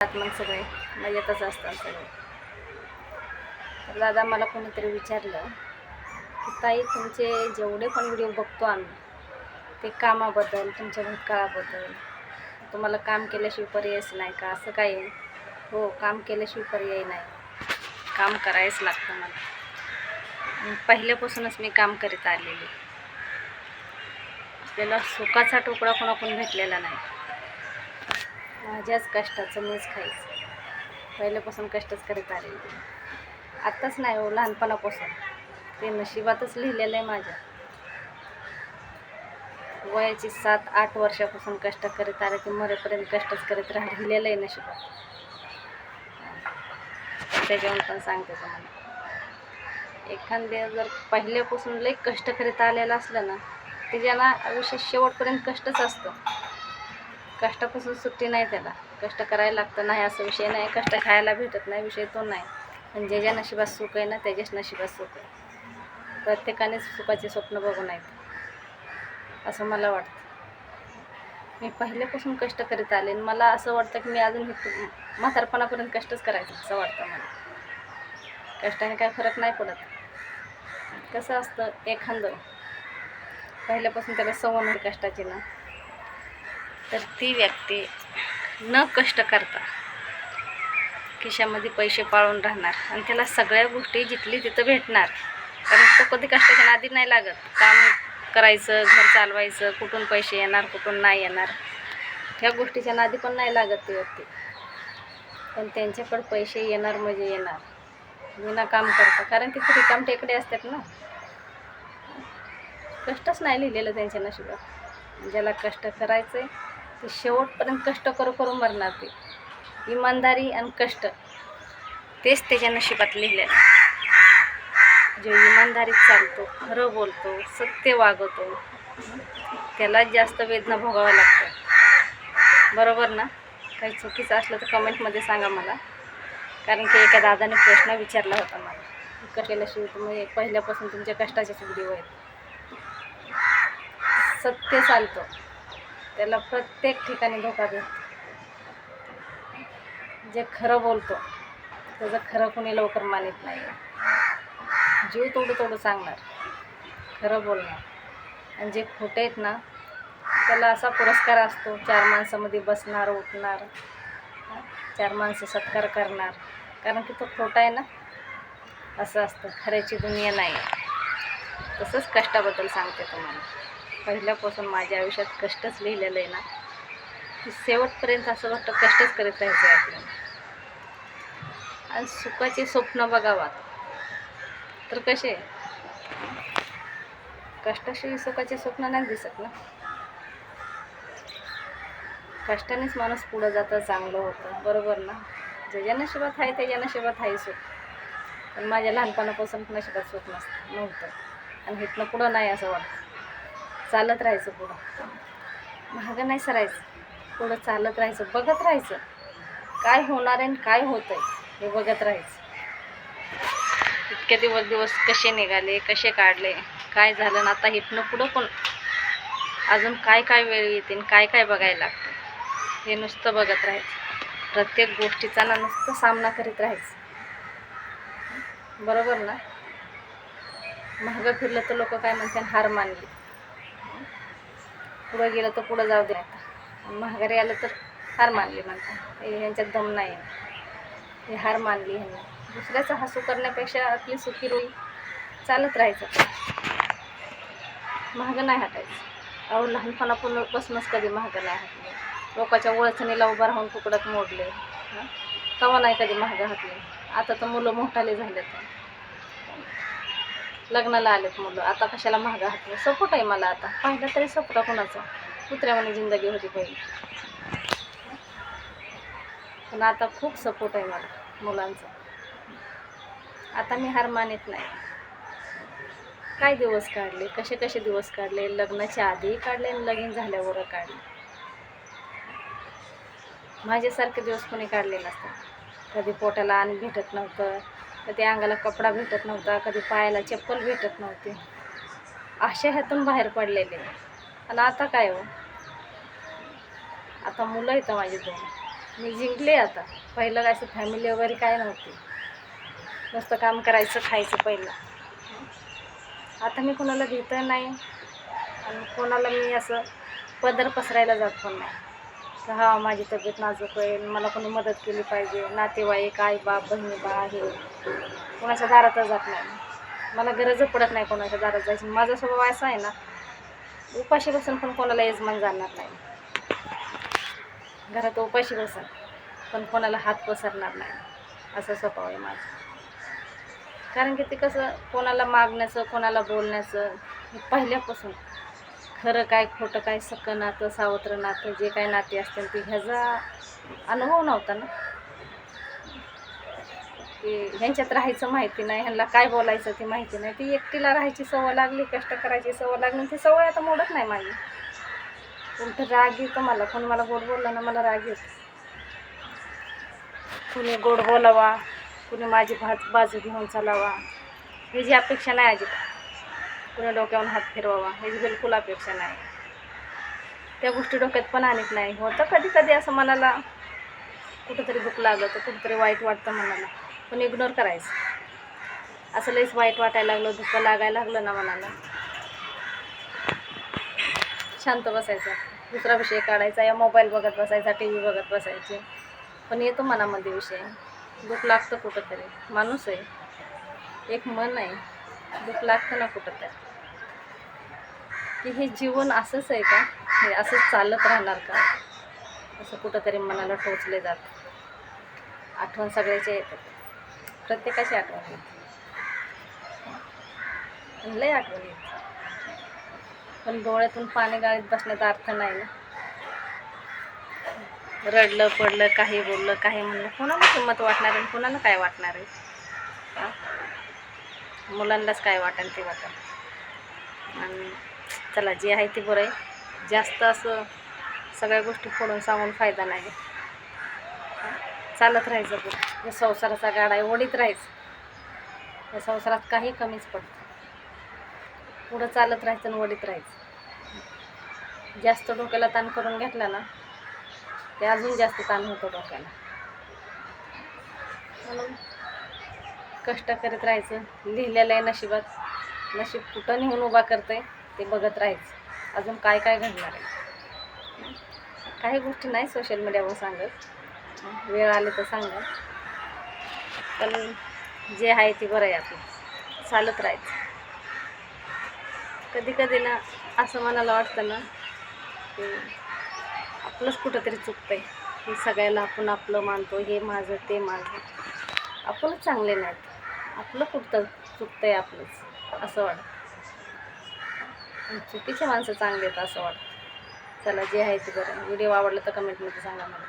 मग सगळे मजेतच असतात सगळे. तर दादा मला कोणीतरी विचारलं की ताई तुमचे जेवढे पण व्हिडिओ बघतो आम्ही ते कामाबद्दल, तुमच्या भूतकाळाबद्दल, तुम्हाला काम केल्याशिवाय पर्यायच नाही का, असं काय आहे? हो, काम केल्याशिवाय पर्याय नाही, काम करायच लागतं मला. पहिल्यापासूनच मी काम करीत आलेली. आपल्याला सुखाचा तुकडा कोणाकडून भेटलेला नाही. माझ्याच कष्टाचं मीच खायचं. पहिल्यापासून कष्टच करीत आलेली. आत्ताच नाही हो, लहानपणापासून ते नशिबातच लिहिलेलं आहे माझ्या. वयाची 7-8 वर्षापासून कष्ट करीत आले की मरेपर्यंत कष्टच करीत राहिलेलं आहे नशिबात. त्याच्यावर पण सांगते तुम्हाला, एखाद्या जर पहिल्यापासून लई कष्ट करीत आलेलं असलं ना, त्याच्याला आयुष्यात शेवटपर्यंत कष्टच असतं. कष्टापासून सुट्टी नाही त्याला. कष्ट करायला लागतं, नाही असं विषय नाही. कष्ट खायला भेटत नाही विषय तो नाही, पण ज्याच्या नशिबात सुख आहे ना, त्याच्याच नशिबात सुख आहे. प्रत्येकानेच सुखाचे स्वप्न बघू नयेत असं मला वाटतं. मी पहिल्यापासून कष्ट करीत आले आणि मला असं वाटतं की मी अजून म्हातारपणापर्यंत कष्टच करायचं असं वाटतं मला. कष्टाने काय फरक नाही पडत. कसं असतं, एखादं पहिल्यापासून त्याला सवय होती कष्टाची ना, तर ती व्यक्ती न कष्ट करता खिशामध्ये पैसे पाळून राहणार आणि त्याला सगळ्या गोष्टी जिथली तिथं भेटणार. कारण तो कधी कष्टाच्या नादी नाही लागत. काम करायचं, घर चालवायचं, कुठून पैसे येणार कुठून नाही येणार ह्या गोष्टीच्या नादी पण नाही लागत ती व्यक्ती. पण त्यांच्याकडे पैसे येणार म्हणजे येणार विना काम करता, कारण तिथे रिकाम टेकडे असतात ना. कष्टच नाही लिहिलेलं त्यांच्या नशिबात. ज्याला कष्ट करायचं आहे ते शेवटपर्यंत कष्ट करू मरणार. ते इमानदारी आणि कष्ट तेच त्याच्या नशिबात लिहिलेलं. जो इमानदारीत चालतो, खरं बोलतो, सत्य वागवतो, त्यालाच जास्त वेदना भोगाव्या लागतात. बरोबर ना? काही चुकीचं असलं तर कमेंटमध्ये सांगा मला. कारण की एका दादाने प्रश्न विचारला होता मला, कष्टाशिवाय तुम्ही पहिल्यापासून तुमच्या कष्टाचेच व्हिडिओ आहेत. सत्य चालतो त्याला प्रत्येक ठिकाणी धोका देतो. जे खरं बोलतो त्याचं खरं कोणी लवकर मानित नाही. जीव तोडू सांगणार, खरं बोलणार. आणि जे खोटे आहेत ना, त्याला असा पुरस्कार असतो, 4 माणसामध्ये बसणार, उठणार, 4 माणसं सत्कार करणार, कारण की तो खोटा आहे ना. असं असतं, खऱ्याची दुनिया नाही. तसंच कष्टाबद्दल सांगते तुम्हाला. पहिल्यापासून माझ्या आयुष्यात कष्टच लिहिलेलं आहे ना, की शेवटपर्यंत असं वाटतं कष्टच करीत राहायचं आहे आपल्याला. आणि सुखाचे स्वप्न बघावा तर कसे, कष्टाशिवाय सुखाचे स्वप्न नाही दिसत ना. कष्टानेच माणूस पुढं जातं, चांगलं होतं. बरोबर ना? ज्याच्या नशिबात आहे त्याच्या नशिबात आहे सुख. पण माझ्या लहानपणापासून नशिबात सुख नव्हतं. आणि इथनं पुढं नाही असं वाटतं. चालत राहायचं पुढं, मागं नाही सरायचं. पुढं चालत राहायचं, बघत राहायचं काय होणार आहे आणि काय होतं आहे हे बघत राहायचं. इतके दिवस कसे निघाले, कसे काढले, काय झालं ना, आता इथनं पुढं पण अजून काय वेळ येते, काय बघायला लागतं हे नुसतं बघत राहायचं. प्रत्येक गोष्टीचा ना नुसतं सामना करीत राहायचं. बरोबर ना? मागं फिरलं तर लोक काय म्हणतात, हार मानली. पुढं गेलं तर पुढं जाऊ दे, माघारी आलं तर हार मानली म्हणतात. ह्यांच्यात दम नाही, हे हार मानली ह्यांनी. दुसऱ्याचं हसू करण्यापेक्षा आपली सुखी रोई चालत राहायचं, मागं नाही हटायचं. अहो, लहानपणापासूनच कधी मागं नाही हटले. लोकांच्या ओळखणीला उभं राहून तुकडत मोडले, तेव्हा नाही कधी मागं हटले. आता तर मुलं मोठाले झालेत, लग्नाला आलेत मुलं, आता कशाला मागं हटले. सपोर्ट आहे मला आता. पाहिलं तरी सपोर्ट कोणाचा, कुत्र्यावानी जिंदगी होती पहिली, पण आता खूप सपोर्ट आहे मला मुलांचा. आता मी हार मानत नाही. काय दिवस काढले, कसे दिवस काढले, लग्नाच्या आधीही काढले आणि लगीन झाल्यावर काढले. माझ्यासारखे दिवस कोणी काढले नसतात. कधी पोटाला अन्न भेटत नव्हतं, कधी अंगाला कपडा भेटत नव्हता, कधी पायाला चप्पल भेटत नव्हती. अशा ह्यातून बाहेर पडलेले. आणि आता काय हो, आता मुलं येतं माझे 2. मी जिंकले आता. पहिलं काय असं फॅमिली वगैरे काय नव्हती, नुसतं काम करायचं खायचं पहिलं. आता मी कोणाला भीतं नाही आणि कोणाला मी असं पदर पसरायला जात पण नाही की हा माझी तब्येत नाजूक आहे, मला कोणी मदत केली पाहिजे. नातेवाईक, आई बाप, बहिणी बा आहे, कोणाच्या दारातच जात नाही. मला गरज पडत नाही कोणाच्या दारात जायची. माझा स्वभाव असा आहे ना, उपाशी बसून पण कोणाला यजमान जाणार नाही. घरात उपाशी बसन पण कोणाला हात पसरणार नाही, असा स्वभाव आहे माझा. कारण की ते कसं कोणाला मागण्याचं, कोणाला बोलण्याचं, हे पहिल्यापासून खरं काय खोटं काय, सख्खं नातं सावत्र नातं जे काय नाते असतील ते ह्याचा अनुभव नव्हता ना, की ह्यांच्यात राहायचं माहिती नाही, ह्यांना काय बोलायचं ते माहिती नाही. ती एकटीला राहायची सवय लागली, कष्ट करायची सवय लागली, ती सवय आता मोडत नाही माझी. उलट राग येतो मला, कोणी मला गोड बोललं ना मला राग येतो. कुणी गोड बोलावा, कुणी माझी बाजू घेऊन चालावा, ह्याची अपेक्षा नाही अजिबात. कुणी डोक्यावरून हात फिरवावा, ह्याची बिलकुल अपेक्षा नाही. त्या गोष्टी डोक्यात पण आणत नाही. होतं कधी कधी असं मनाला कुठंतरी दुःख लागलं तर कुठंतरी वाईट वाटतं मनाला, पण इग्नोर करायचं. असं लईच वाईट वाटायला लागलं, दुःख लागायला लागलं ना मनाला, शांत बसायचं, दुसरा विषय काढायचा, या मोबाईल बघत बसायचा, टी व्ही बघत बसायचे. पण येतो मनामध्ये विषय, दुःख लागतं कुठंतरी, माणूस आहे, एक मन आहे, दुःख लागतं ना कुठंतरी, की हे जीवन असंच आहे का, हे असंच चालत राहणार का, असं कुठंतरी मनाला टोचले जातं. आठवण सगळ्याच्या येतात, प्रत्येकाची आठवण येते, लय आठवण येते. पण डोळ्यातून पाणी गाळीत बसण्याचा अर्थ नाही ना. रडलं पडलं, काही बोललं, काही म्हणलं, कोणाला किंमत वाटणार आहे, कोणाला काय वाटणार आहे. मुलांनाच काय वाटेल ते वाटेल. आणि चला जे आहे ते बरं आहे. जास्त असं सगळ्या गोष्टी फोडून सांगून फायदा नाही. चालत राहायचं पुढं, या संसाराचा गाडा आहे, ओढीत राहायचं. या संसारात काही कमीच पडतं, पुढं चालत राहायचं आणि ओढीत राहायचं. जास्त डोक्याला ताण करून घेतला ना, ते अजून जास्त ताण होतो डोक्याला. म्हणून कष्ट करीत राहायचं. लिहिलेलं आहे नशिबात, नशीब कुठं नेऊन उभा करतंय ते बघत राहायचं. अजून काय काय घडणार आहे. काही गोष्टी नाही सोशल मीडियावर सांगत, वेळ आले तर सांगा. पण जे आहे ते बरं आहे, आपलं चालत राहायचं. कधी कधी ना असं मनाला वाटतं ना की आपलंच कुठंतरी चुकतं आहे, हे सगळ्याला आपण आपलं मानतो, हे माझं ते माझं, आपणच चांगले नाहीत, आपलं कुठं चुकतं आहे आपलंच असं वाटतं. चुकीचे माणसं चांगले आहेत असं वाटतं. चला जे आहे ते बरं. व्हिडिओ आवडला तर कमेंटमध्ये सांगा मला.